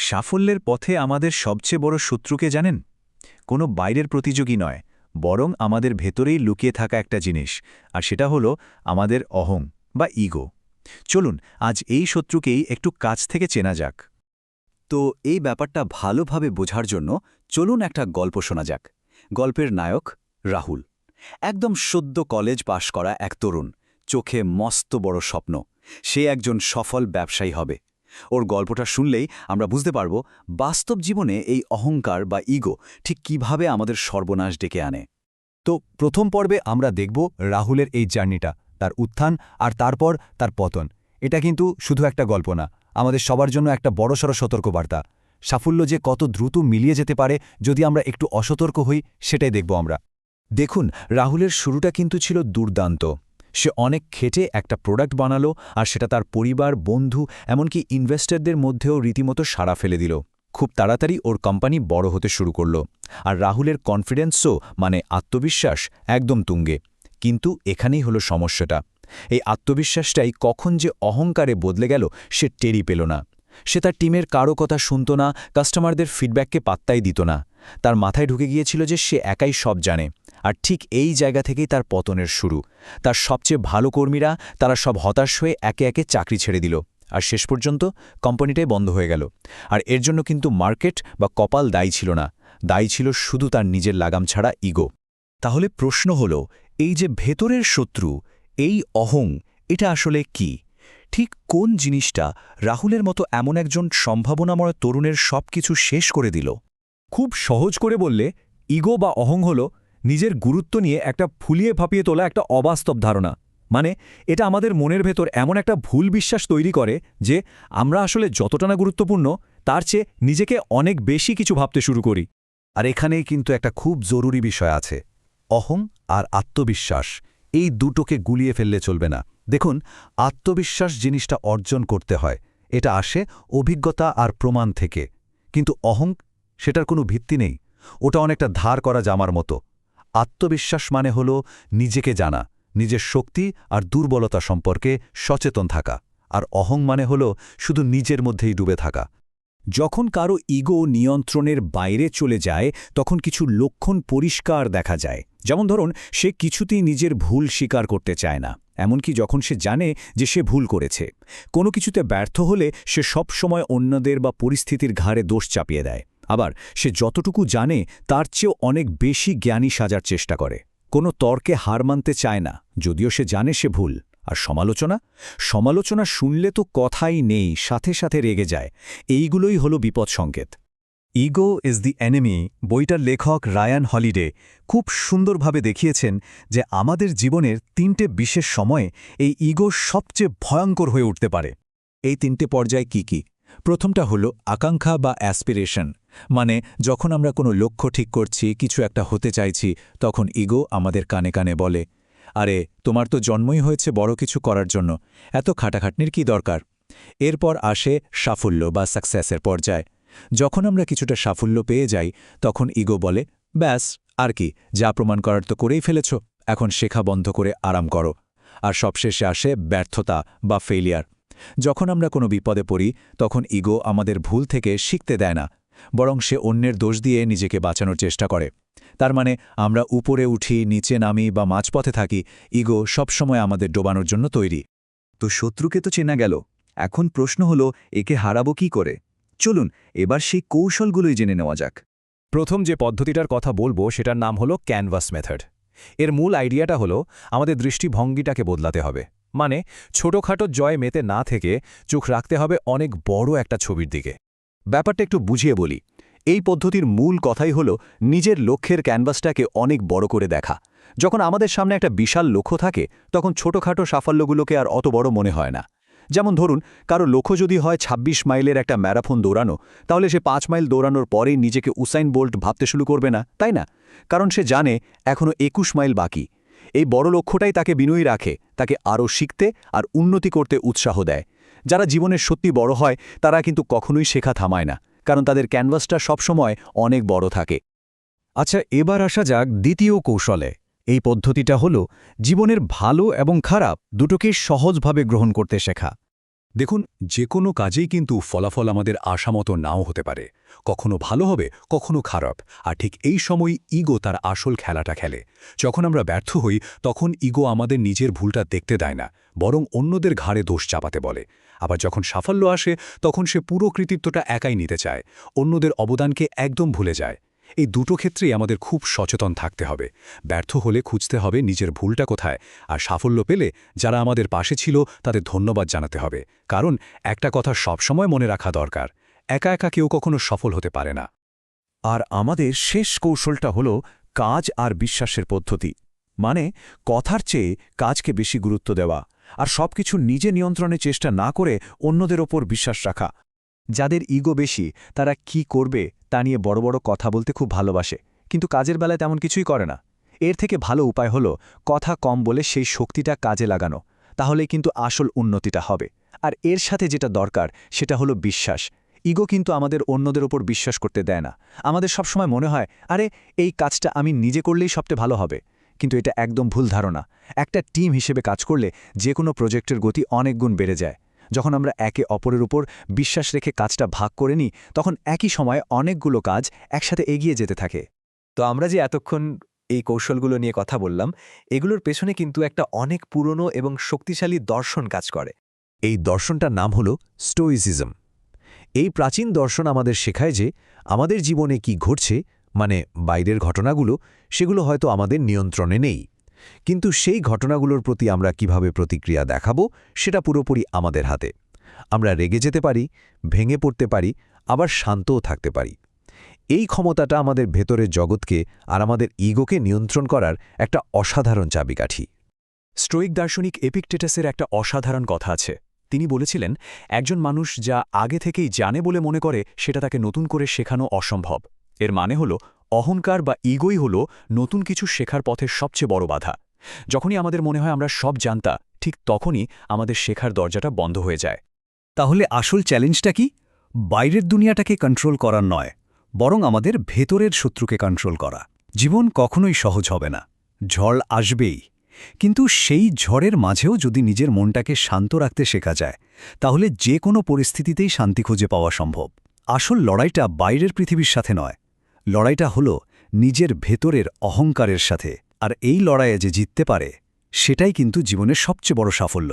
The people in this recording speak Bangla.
সাফল্যের পথে আমাদের সবচেয়ে বড় শত্রুকে জানেন? কোনো বাইরের প্রতিযোগী নয়, বরং আমাদের ভেতরেই লুকিয়ে থাকা একটা জিনিস, আর সেটা হলো আমাদের অহং বা ইগো। চলুন আজ এই শত্রুকেই একটু কাছ থেকে চেনা যাক। তো এই ব্যাপারটা ভালোভাবে বোঝার জন্য চলুন একটা গল্প শোনা যাক। গল্পের নায়ক রাহুল, একদম সদ্য কলেজ পাশ করা এক তরুণ, চোখে মস্ত বড় স্বপ্ন। সে একজন সফল ব্যবসায়ী হবে। ওর গল্পটা শুনলেই আমরা বুঝতে পারব বাস্তব জীবনে এই অহংকার বা ইগো ঠিক কিভাবে আমাদের সর্বনাশ ডেকে আনে। তো প্রথম পর্বে আমরা দেখব রাহুলের এই জার্নিটা, তার উত্থান আর তারপর তার পতন। এটা কিন্তু শুধু একটা গল্প না, আমাদের সবার জন্য একটা বড়সড় সতর্কবার্তা। সাফল্য যে কত দ্রুত মিলিয়ে যেতে পারে যদি আমরা একটু অসতর্ক হই, সেটাই দেখব আমরা। দেখুন, রাহুলের শুরুটা কিন্তু ছিল দুর্দান্ত। সে অনেক খেটে একটা প্রোডাক্ট বানালো, আর সেটা তার পরিবার, বন্ধু, এমনকি ইনভেস্টরদের মধ্যেও রীতিমতো সাড়া ফেলে দিল। খুব তাড়াতাড়ি ওর কোম্পানি বড় হতে শুরু করল, আর রাহুলের কনফিডেন্সও মানে আত্মবিশ্বাস একদম তুঙ্গে। কিন্তু এখানেই হলো সমস্যাটা। এই আত্মবিশ্বাসটাই কখন যে অহংকারে বদলে গেল সে টেরই পেল না। সে তার টিমের কারো কথা শুনত না, কাস্টমারদের ফিডব্যাককে পাত্তাই দিত না। তার মাথায় ঢুকে গিয়েছিল যে সে একাই সব জানে। আর ঠিক এই জায়গা থেকেই তার পতনের শুরু। তার সবচেয়ে ভালো কর্মীরা তারা সব হতাশ হয়ে একে একে চাকরি ছেড়ে দিল, আর শেষ পর্যন্ত কোম্পানিটাই বন্ধ হয়ে গেল। আর এর জন্য কিন্তু মার্কেট বা কপাল দায়ী ছিল না, দায়ী ছিল শুধু তার নিজের লাগাম ছাড়া ইগো। তাহলে প্রশ্ন হল, এই যে ভেতরের শত্রু, এই অহং, এটা আসলে কি? ঠিক কোন জিনিসটা রাহুলের মতো এমন একজন সম্ভাবনাময় তরুণের সবকিছু শেষ করে দিল? খুব সহজ করে বললে, ইগো বা অহং হল নিজের গুরুত্ব নিয়ে একটা ফুলিয়ে ফাঁপিয়ে তোলা একটা অবাস্তব ধারণা। মানে এটা আমাদের মনের ভেতর এমন একটা ভুল বিশ্বাস তৈরি করে যে আমরা আসলে যতটা না গুরুত্বপূর্ণ, তার চেয়ে নিজেকে অনেক বেশি কিছু ভাবতে শুরু করি। আর এখানেই কিন্তু একটা খুব জরুরি বিষয় আছে। অহং আর আত্মবিশ্বাস, এই দুটোকে গুলিয়ে ফেললে চলবে না। দেখুন, আত্মবিশ্বাস জিনিসটা অর্জন করতে হয়, এটা আসে অভিজ্ঞতা আর প্রমাণ থেকে। কিন্তু অহং, সেটার কোনো ভিত্তি নেই, ওটা অনেকটা ধার করা জামার মতো। আত্মবিশ্বাস মানে হলো নিজেকে জানা, নিজের শক্তি আর দুর্বলতা সম্পর্কে সচেতন থাকা। আর অহং মানে হলো শুধু নিজের মধ্যেই ডুবে থাকা। যখন কারো ইগো নিয়ন্ত্রণের বাইরে চলে যায়, তখন কিছু লক্ষণ পরিষ্কার দেখা যায়। যেমন ধরুন, সে কিছুতেই নিজের ভুল স্বীকার করতে চায় না, এমনকি যখন সে জানে যে সে ভুল করেছে। কোনো কিছুতে ব্যর্থ হলে সে সব সময় অন্যদের বা পরিস্থিতির ঘাড়ে দোষ চাপিয়ে দেয়। আবার সে যতটুকু জানে তার চেয়েও অনেক বেশি জ্ঞানী সাজার চেষ্টা করে। কোনো তর্কে হার মানতে চায় না, যদিও সে জানে সে ভুল। আর সমালোচনা শুনলে তো কথাই নেই, সাথে সাথে রেগে যায়। এইগুলোই হলো বিপদ সংকেত। ইগো ইজ দি এনিমি বইটার লেখক রায়ান হলিডে খুব সুন্দরভাবে দেখিয়েছেন যে আমাদের জীবনের 3টে বিশেষ সময়ে এই ইগো সবচেয়ে ভয়ঙ্কর হয়ে উঠতে পারে। এই 3টে পর্যায় কি কি? প্রথমটা হলো আকাঙ্ক্ষা বা অ্যাসপিরেশন। মানে যখন আমরা কোনো লক্ষ্য ঠিক করছি, কিছু একটা হতে চাইছি, তখন ইগো আমাদের কানে কানে বলে, আরে তোমার তো জন্মই হয়েছে বড় কিছু করার জন্য, এত খাটাখাটনির কি দরকার? এরপর আসে সাফল্য বা সাকসেসের পর্যায়। যখন আমরা কিছুটা সাফল্য পেয়ে যাই, তখন ইগো বলে, ব্যাস আর কি, যা প্রমাণ করার তো করেই ফেলেছ, এখন শেখা বন্ধ করে আরাম করো। আর সবশেষে আসে ব্যর্থতা বা ফেলিয়ার। যখন আমরা কোনো বিপদে পড়ি, তখন ইগো আমাদের ভুল থেকে শিখতে দেয় না, বরং সে অন্যের দোষ দিয়ে নিজেকে বাঁচানোর চেষ্টা করে। তার মানে আমরা উপরে উঠি, নিচে নামি বা মাঝপথে থাকি, ইগো সবসময় আমাদের ডোবানোর জন্য তৈরি। তো শত্রুকে তো চেনা গেল, এখন প্রশ্ন হলো একে হারাবো কি করে? চলুন এবার সেই কৌশলগুলোই জেনে নেওয়া যাক। প্রথম যে পদ্ধতিটার কথা বলবো সেটার নাম হলো ক্যানভাস মেথড। এর মূল আইডিয়াটা হলো আমাদের দৃষ্টিভঙ্গিটাকে বদলাতে হবে। মানে ছোটখাটো জয় মেতে না থেকে চোখ রাখতে হবে অনেক বড় একটা ছবির দিকে। ব্যাপারটা একটু বুঝিয়ে বলি। এই পদ্ধতির মূল কথাই হলো নিজের লক্ষ্যের ক্যানভাসটাকে অনেক বড় করে দেখা। যখন আমাদের সামনে একটা বিশাল লক্ষ্য থাকে, তখন ছোটখাটো সাফল্যগুলোকে আর অত বড় মনে হয় না। যেমন ধরুন, কারো লক্ষ্য যদি হয় ২৬ মাইলের একটা ম্যারাথন দৌড়ানো, তাহলে সে ৫ মাইল দৌড়ানোর পরেই নিজেকে উসাইন বোল্ট ভাবতে শুরু করবে না, তাই না? কারণ সে জানে এখনও ২১ মাইল বাকি। এই বড় লক্ষ্যটাই তাকে বিনয়ী রাখে, তাকে আরও শিখতে আর উন্নতি করতে উৎসাহ দেয়। যারা জীবনের সত্যি বড় হয়, তারা কিন্তু কখনোই শেখা থামায় না, কারণ তাদের ক্যানভাসটা সবসময় অনেক বড় থাকে। আচ্ছা, এবার আসা যাক দ্বিতীয় কৌশলে। এই পদ্ধতিটা হলো জীবনের ভালো এবং খারাপ দুটোকেই সহজভাবে গ্রহণ করতে শেখা। দেখুন, যে কোনো কাজেই কিন্তু ফলাফল আমাদের আশামতো নাও হতে পারে। কখনো ভালো হবে, কখনো খারাপ। আর ঠিক এই সময় ইগো তার আসল খেলাটা খেলে। যখন আমরা ব্যর্থ হই, তখন ইগো আমাদের নিজের ভুলটা দেখতে দেয় না, বরং অন্যদের ঘাড়ে দোষ চাপাতে বলে। আবার যখন সাফল্য আসে, তখন সে পুরো কৃতিত্বটা একাই নিতে চায়, অন্যদের অবদানকে একদম ভুলে যায়। এই দুটো ক্ষেত্রেই আমাদের খুব সচেতন থাকতে হবে। ব্যর্থ হলে খুঁজতে হবে নিজের ভুলটা কোথায়, আর সাফল্য পেলে যারা আমাদের পাশে ছিল তাদের ধন্যবাদ জানাতে হবে। কারণ একটা কথা সবসময় মনে রাখা দরকার, একা একা কেউ কখনো সফল হতে পারে না। আর আমাদের শেষ কৌশলটা হল কাজ আর বিশ্বাসের পদ্ধতি। মানে কথার চেয়ে কাজকে বেশি গুরুত্ব দেওয়া, আর সবকিছু নিজে নিয়ন্ত্রণে চেষ্টা না করে অন্যদের ওপর বিশ্বাস রাখা। যাদের ইগো বেশি তারা কি করবে তা নিয়ে বড় বড় কথা বলতে খুব ভালোবাসে, কিন্তু কাজের বেলায় তেমন কিছুই করে না। এর থেকে ভালো উপায় হলো কথা কম বলে সেই শক্তিটা কাজে লাগানো, তাহলেই কিন্তু আসল উন্নতিটা হবে। আর এর সাথে যেটা দরকার সেটা হলো বিশ্বাস। ইগো কিন্তু আমাদের অন্যদের ওপর বিশ্বাস করতে দেয় না। আমাদের সবসময় মনে হয়, আরে এই কাজটা আমি নিজে করলেই সবচেয়ে ভালো হবে। কিন্তু এটা একদম ভুল ধারণা। একটা টিম হিসেবে কাজ করলে যে কোনো প্রজেক্টের গতি অনেক গুণ বেড়ে যায়। যখন আমরা একে অপরের উপর বিশ্বাস রেখে কাজটা ভাগ করে নিই, তখন একই সময়ে অনেকগুলো কাজ একসাথে এগিয়ে যেতে থাকে। তো আমরা যে এতক্ষণ এই কৌশলগুলো নিয়ে কথা বললাম, এগুলোর পেছনে কিন্তু একটা অনেক পুরনো এবং শক্তিশালী দর্শন কাজ করে। এই দর্শনটার নাম হল স্টোইসিজম। এই প্রাচীন দর্শন আমাদের শেখায় যে আমাদের জীবনে কি ঘটছে, মানে বাইরের ঘটনাগুলো, সেগুলো হয়তো আমাদের নিয়ন্ত্রণে নেই, কিন্তু সেই ঘটনাগুলোর প্রতি আমরা কিভাবে প্রতিক্রিয়া দেখাবো সেটা পুরোপুরি আমাদের হাতে। আমরা রেগে যেতে পারি, ভেঙে পড়তে পারি, আবার শান্তও থাকতে পারি। এই ক্ষমতাটা আমাদের ভেতরের জগৎকে আর আমাদের ইগোকে নিয়ন্ত্রণ করার একটা অসাধারণ চাবিকাঠি। স্টোয়িক দার্শনিক এপিকটেটাসের একটা অসাধারণ কথা আছে। তিনি বলেছিলেন, একজন মানুষ যা আগে থেকেই জানে বলে মনে করে সেটা তাকে নতুন করে শেখানো অসম্ভব। এর মানে হল অহংকার বা ইগোই হল নতুন কিছু শেখার পথের সবচেয়ে বড় বাধা। যখনই আমাদের মনে হয় আমরা সব জানতা, ঠিক তখনই আমাদের শেখার দরজাটা বন্ধ হয়ে যায়। তাহলে আসল চ্যালেঞ্জটা কি? বাইরের দুনিয়াটাকে কন্ট্রোল করার নয়, বরং আমাদের ভেতরের শত্রুকে কন্ট্রোল করা। জীবন কখনোই সহজ হবে না, ঝড় আসবেই, কিন্তু সেই ঝড়ের মাঝেও যদি নিজের মনটাকে শান্ত রাখতে শেখা যায়, তাহলে যে কোনো পরিস্থিতিতেই শান্তি খুঁজে পাওয়া সম্ভব। আসল লড়াইটা বাইরের পৃথিবীর সাথে নয়, লড়াইটা হলো নিজের ভেতরের অহংকারের সাথে। আর এই লড়াইয়ে যে জিততে পারে, সেটাই কিন্তু জীবনের সবচেয়ে বড় সাফল্য।